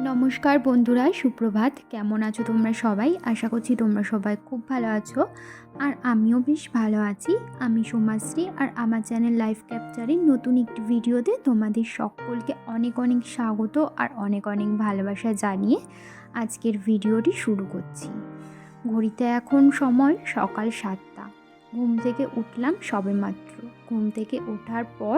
নমস্কার বন্ধুরা, সুপ্রভাত। কেমন আছো তোমরা সবাই? আশা করছি তোমরা সবাই খুব ভালো আছো, আর আমিও বেশ ভালো আছি। আমি সোমাশ্রী, আর আমার চ্যানেল লাইফ ক্যাপচারের নতুন একটি ভিডিওতে তোমাদের সকলকে অনেক অনেক স্বাগত আর অনেক অনেক ভালোবাসা জানিয়ে আজকের ভিডিওটি শুরু করছি। ঘড়িতে এখন সময় সকাল 7টা। ঘুম থেকে উঠলাম সবেমাত্র। ঘুম থেকে ওঠার পর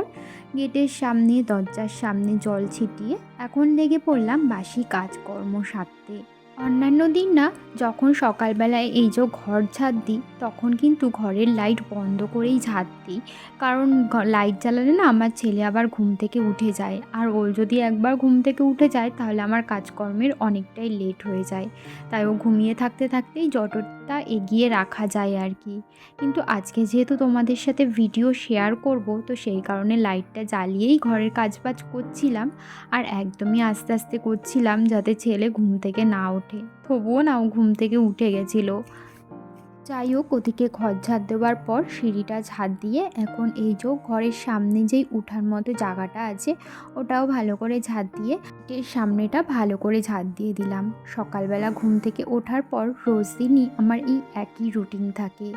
গেটের সামনে, দরজার সামনে জল ছিটিয়ে এখন লেগে পড়লাম বাসি কাজকর্ম সারতে। অন্যান্য দিন না, যখন সকালবেলায় এই যে ঘর ঝাড় দিই, তখন কিন্তু ঘরের লাইট বন্ধ করেই ঝাড় দিই। কারণ লাইট জ্বালালে না আমার ছেলে আবার ঘুম থেকে উঠে যায়, আর ও যদি একবার ঘুম থেকে উঠে যায় তাহলে আমার কাজকর্মের অনেকটাই লেট হয়ে যায়। তাই ও ঘুমিয়ে থাকতে থাকতেই যতটা এগিয়ে রাখা যায় আর কি। কিন্তু আজকে যেহেতু তোমাদের সাথে ভিডিও শেয়ার করব, তো সেই কারণে লাইটটা জ্বালিয়েই ঘরের কাজবাজ করছিলাম, আর একদমই আস্তে আস্তে করছিলাম যাতে ছেলে ঘুম থেকে না ওঠে। তবুও না, ও ঘুম থেকে উঠে গেছিলো। যাই হোক, ওদিকে ঘর ঝাড় দেওয়ার পর সিঁড়িটা ঝাড় দিয়ে এখন এই যে ঘরের সামনে যেই উঠার মতো জায়গাটা আছে, ওটাও ভালো করে ঝাড় দিয়ে এর সামনেটা ভালো করে ঝাড় দিয়ে দিলাম। সকালবেলা ঘুম থেকে ওঠার পর রোজ দিনই আমার এই একই রুটিন থাকে।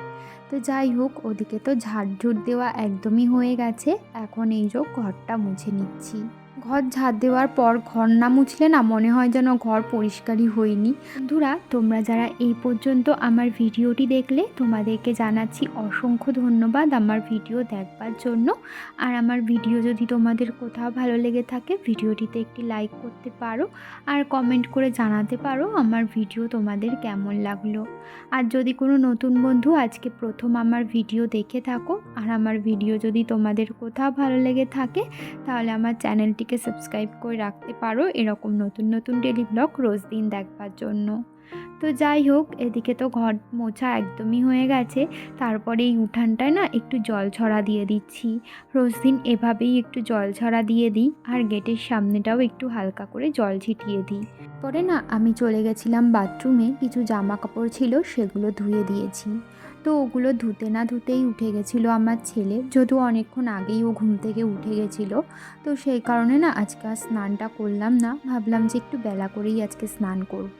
তো যাই হোক, ওদিকে তো ঝাড় দেওয়া একদমই হয়ে গেছে। এখন এই যে ঘরটা মুছে নিচ্ছি। ঘর ঝাড় দেওয়ার পর ঘর না মুছলে না মনে হয় যেন ঘর পরিষ্কারই হয়নি। বন্ধুরা, তোমরা যারা এই পর্যন্ত আমার ভিডিওটি দেখলে, তোমাদেরকে জানাচ্ছি অসংখ্য ধন্যবাদ আমার ভিডিও দেখবার জন্য। আর আমার ভিডিও যদি তোমাদের কোথাও ভালো লেগে থাকে, ভিডিওটিতে একটি লাইক করতে পারো, আর কমেন্ট করে জানাতে পারো আমার ভিডিও তোমাদের কেমন লাগলো। আর যদি কোনো নতুন বন্ধু আজকে প্রথম আমার ভিডিও দেখে থাকো, আর আমার ভিডিও যদি তোমাদের কোথাও ভালো লেগে থাকে, তাহলে আমার চ্যানেলটিকে সাবস্ক্রাইব করে রাখতে পারো এরকম নতুন নতুন ডেলি ব্লগ রোজ দিন দেখবার জন্য। তো যাই হোক, এদিকে তো ঘর মোছা একদমই হয়ে গেছে। তারপরে এই উঠানটায় না একটু জল ছড়া দিয়ে দিচ্ছি। রোজ দিন এভাবেই একটু জল ছড়া দিয়ে দিই, আর গেটের সামনেটাও একটু হালকা করে জল ছিটিয়ে দিই। পরে না আমি চলে গেছিলাম বাথরুমে, কিছু জামা কাপড় ছিল সেগুলো ধুয়ে দিয়েছি। তো ওগুলো ধুতে না ধুতেই উঠে গেছিলো আমার ছেলে, যদিও অনেকক্ষণ আগেই ও ঘুম থেকে উঠে গেছিলো। তো সেই কারণে না আজকে আর স্নানটা করলাম না, ভাবলাম যে একটু বেলা করেই আজকে স্নান করব।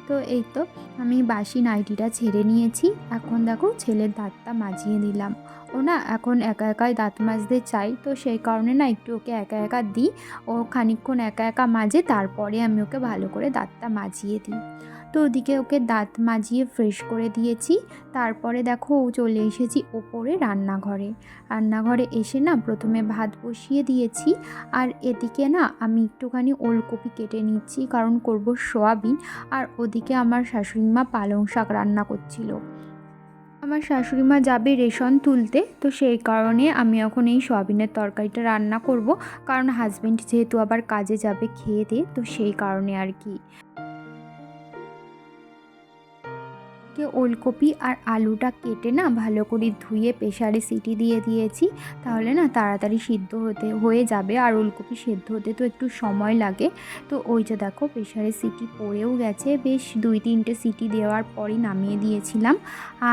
তো এই তো আমি বাসি নাইটিটা ছেড়ে নিয়েছি। এখন দেখো ছেলের দাঁতটা মাজিয়ে দিলাম। ও না এখন একা একাই দাঁত মাজতে চাই, তো সেই কারণে না একটু ওকে একা একা দিই। ও খানিকক্ষণ একা একা মাজে, তারপরে আমি ওকে ভালো করে দাঁতটা মাজিয়ে দিই। তো ওদিকে ওকে দাঁত মাজিয়ে ফ্রেশ করে দিয়েছি। তারপরে দেখো ও চলে এসেছি ওপরে রান্নাঘরে এসে না প্রথমে ভাত বসিয়ে দিয়েছি। আর এদিকে না আমি একটুখানি ওলকপি কেটে নিচ্ছি, কারণ করব সোয়াবিন। আর ওদিকে আমার শাশুড়িমা পালং শাক রান্না করছিল। আমার শাশুড়িমা যাবে রেশন তুলতে, তো সেই কারণে আমি এখন এই সোয়াবিনের তরকারিটা রান্না করব, কারণ হাজবেন্ড যেহেতু আবার কাজে যাবে খেয়ে দিয়ে, তো সেই কারণে আর কি। ওলকপি আর আলুটা কেটে না ভালো করে ধুয়ে প্রেসারে সিটি দিয়ে দিয়েছি, তাহলে না তাড়াতাড়ি সিদ্ধ হয়ে যাবে। আর ওলকপি সেদ্ধ হতে তো একটু সময় লাগে। তো ওই যে দেখো প্রেসারে সিটি পড়েও গেছে, বেশ 2-3টে সিটি দেওয়ার পরই নামিয়ে দিয়েছিলাম।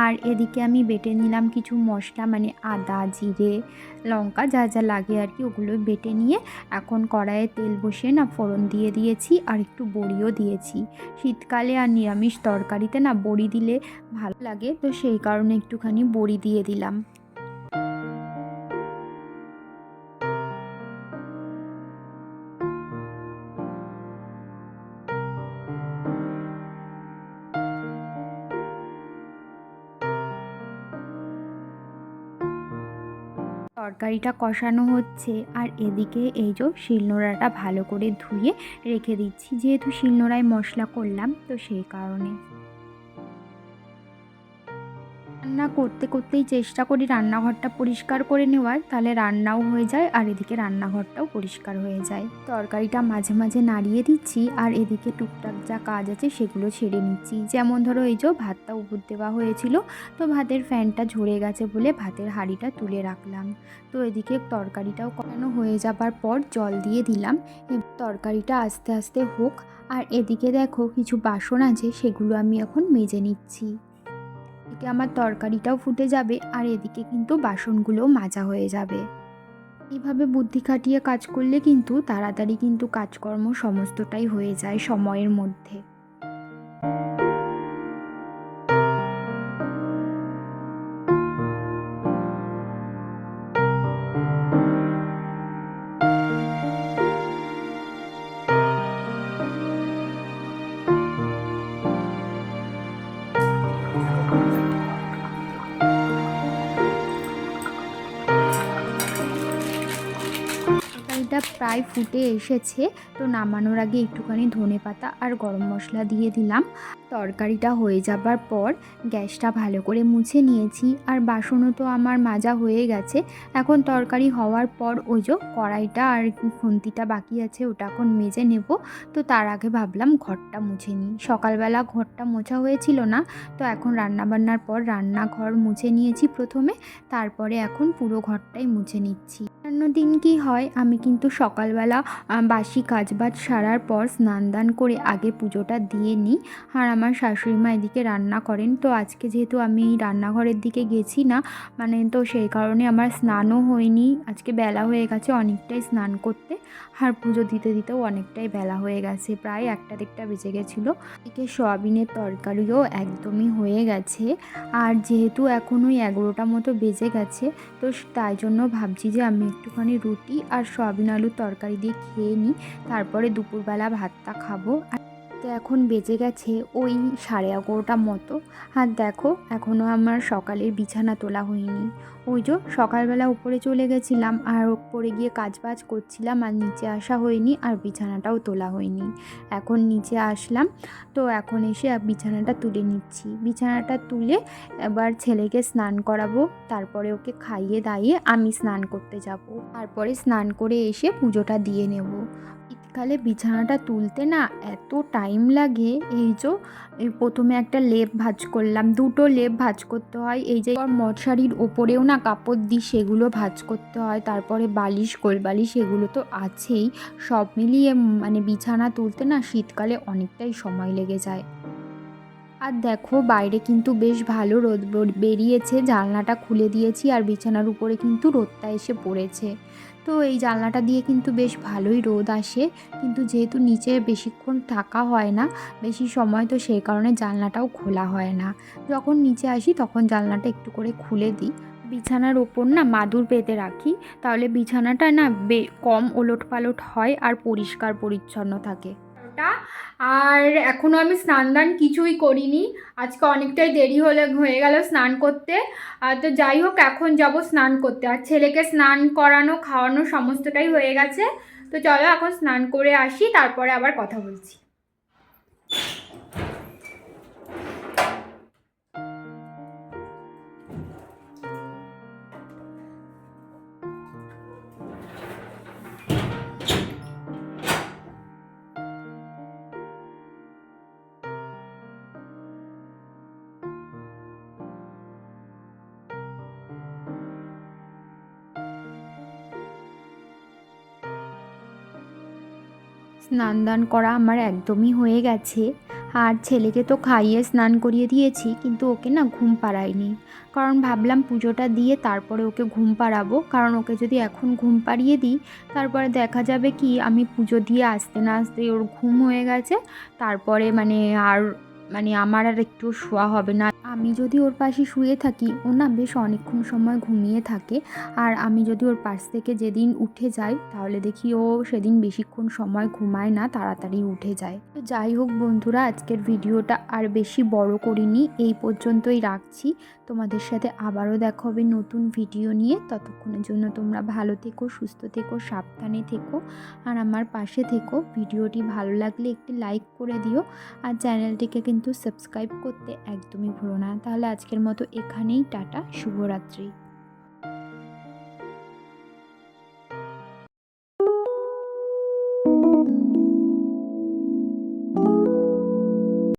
আর এদিকে আমি বেটে নিলাম কিছু মশলা, মানে আদা, জিরে, লঙ্কা, যা যা লাগে আর কি, ওগুলো বেটে নিয়ে এখন কড়াইয়ে তেল বসিয়ে না ফোড়ন দিয়ে দিয়েছি, আর একটু বড়িও দিয়েছি। শীতকালে আর নিরামিষ তরকারিতে না বড়ি দিলে ভালো লাগে, তো সেই কারণে একটুখানি বড়ি দিয়ে দিলাম। তরকারিটা কষানো হচ্ছে, আর এদিকে এই যে শিলনোড়াটা ভালো করে ধুয়ে রেখে দিচ্ছি, যেহেতু শিলনোড়ায় মশলা করলাম, তো সেই কারণে। রান্না করতে করতেই চেষ্টা করি রান্নাঘরটা পরিষ্কার করে নেওয়ার, তাহলে রান্নাও হয়ে যায় আর এদিকে রান্নাঘরটাও পরিষ্কার হয়ে যায়। তরকারিটা মাঝে মাঝে নাড়িয়ে দিচ্ছি, আর এদিকে টুকটাক যা কাজ আছে সেগুলো ছেড়ে নিচ্ছি। যেমন ধরো এই যে ভাতটা উপর দেওয়া হয়েছিল, তো ভাতের ফ্যানটা ঝরে গেছে বলে ভাতের হাঁড়িটা তুলে রাখলাম। তো এদিকে তরকারিটাও কষানো হয়ে যাবার পর জল দিয়ে দিলাম। তরকারিটা আস্তে আস্তে হোক। আর এদিকে দেখো কিছু বাসন আছে, সেগুলো আমি এখন মেজে নিচ্ছি। এদিকে আমার তরকারিটাও ফুটে যাবে, আর এদিকে কিন্তু বাসনগুলোও মাজা হয়ে যাবে। এভাবে বুদ্ধি খাটিয়ে কাজ করলে কিন্তু তাড়াতাড়ি কিন্তু কাজকর্ম সমস্তটাই হয়ে যায় সময়ের মধ্যে। তরকারিটা প্রায় ফুটে এসেছে, তো নামানোর আগে একটুখানি ধনেপাতা আর গরম মশলা দিয়ে দিলাম। তরকারিটা হয়ে যাবার পর গ্যাসটা ভালো করে মুছে নিয়েছি, আর বাসনও তো আমার মাজা হয়ে গেছে। এখন তরকারি হওয়ার পর ওই যে কড়াইটা আর খুন্তিটা বাকি আছে, ওটা এখন মেজে নেব। তো তার আগে ভাবলাম ঘরটা মুছে নিই। সকালবেলা ঘরটা মোছা হয়েছিল না, তো এখন রান্নাবান্নার পর রান্নাঘর মুছে নিয়েছি প্রথমে, তারপরে এখন পুরো ঘরটাই মুছে নিচ্ছি। অন্যদিন কি হয়, আমি কিন্তু সকালবেলা বাসি কাজবাজ সারার পর স্নান দান করে আগে পুজোটা দিয়ে নিই। আর আমার শাশুড়ি মা এদিকে রান্না করেন। তো আজকে যেহেতু আমি রান্নাঘরের দিকে গেছি না, তো সেই কারণে আমার স্নানও হয়নি। আজকে বেলা হয়ে গেছে অনেকটাই স্নান করতে, আর পুজো দিতে দিতেও অনেকটাই বেলা হয়ে গেছে, প্রায় 1টা বেজে গেছিলো। এদিকে সয়াবিনের তরকারিও একদমই হয়ে গেছে, আর যেহেতু এখন ওই 11টা মতো বেজে গেছে, তো তাই জন্য ভাবছি যে আমি একটুখানি রুটি আর সয়াবিন আলুর তরকারি দিয়ে খেয়ে নিই, তারপরে দুপুরবেলা ভাতটা খাবো। তো এখন বেজে গেছে ওই 11:30 মতো। আর দেখো এখনও আমার সকালের বিছানা তোলা হয়নি। ওই যে সকালবেলা উপরে চলে গেছিলাম, আর উপরে গিয়ে কাজবাজ করছিলাম, আর নিচে আসা হয়নি, আর বিছানাটাও তোলা হয়নি। এখন নিচে আসলাম, তো এখন এসে বিছানাটা তুলে নিচ্ছি। বিছানাটা তুলে এবার ছেলেকে স্নান করাবো, তারপরে ওকে খাইয়ে দাইয়ে আমি স্নান করতে যাব। তারপরে স্নান করে এসে পুজোটা দিয়ে নেব। শীতকালে বিছানাটা তুলতে না এত টাইম লাগে। এই প্রথমে একটা লেপ ভাঁজ করলাম, 2টো লেপ ভাঁজ করতে হয়। এই যে মশারির ওপরেও না কাপড় দিই, সেগুলো ভাঁজ করতে হয়। তারপরে বালিশ, কোলবালিশ, এগুলো তো আছেই। সব মিলিয়ে বিছানা তুলতে না শীতকালে অনেকটাই সময় লেগে যায়। আর দেখো বাইরে কিন্তু বেশ ভালো রোদ বেরিয়েছে, জানলাটা খুলে দিয়েছি, আর বিছানার উপরে কিন্তু রোদটা এসে পড়েছে। তো এই জানলাটা দিয়ে কিন্তু বেশ ভালোই রোদ আসে, কিন্তু যেহেতু নিচে বেশিক্ষণ থাকা হয় না, বেশি সময়, তো সেই কারণে জানলাটাও খোলা হয় না। যখন নিচে আসি তখন জানলাটা একটু করে খুলে দিই। বিছানার ওপর না মাদুর পেতে রাখি, তাহলে বিছানাটা না কম ওলটপালট হয় আর পরিষ্কার পরিচ্ছন্ন থাকে। আর এখনও আমি স্নান দান কিছুই করিনি, আজকে অনেকটাই দেরি হয়ে গেল স্নান করতে। তো যাই হোক, এখন যাব স্নান করতে। আর ছেলেকে স্নান করানো খাওয়ানো সমস্তটাই হয়ে গেছে। তো চলো এখন স্নান করে আসি, তারপরে আবার কথা বলছি। স্নান দান করা আমার একদমই হয়ে গেছে, আর ছেলেকে তো খাইয়ে স্নান করিয়ে দিয়েছি, কিন্তু ওকে না ঘুম পাড়াইনি। কারণ ভাবলাম পুজোটা দিয়ে তারপরে ওকে ঘুম পাড়াবো, কারণ ওকে যদি এখন ঘুম পাড়িয়ে দিই, তারপরে দেখা যাবে কি আমি পুজো দিয়ে আসতে না আসতেই ওর ঘুম হয়ে গেছে। তারপরে আর আমার আর একটু শোয়া হবে না। আমি যদি ওর পাশে শুয়ে থাকি, ও না বেশ অনেকক্ষণ সময় ঘুমিয়ে থাকে। আর আমি যদি ওর পাশ থেকে যেদিন উঠে যাই, তাহলে দেখি ও সেদিন বেশিক্ষণ সময় ঘুমায় না, তাড়াতাড়ি উঠে যায়। তো যাই হোক বন্ধুরা, আজকের ভিডিওটা আর বেশি বড় করিনি, এই পর্যন্তই রাখছি। তোমাদের সাথে আবারও দেখা হবে নতুন ভিডিও নিয়ে। ততক্ষণের জন্য তোমরা ভালো থেকো, সুস্থ থেকো, সাবধানে থেকো, আর আমার পাশে থেকো। ভিডিওটি ভালো লাগলে একটি লাইক করে দিও, আর চ্যানেলটিকে কিন্তু সাবস্ক্রাইব করতে একদমই ভুলো না। তাহলে আজকের মতো এখানেই টাটা, শুভরাত্রি।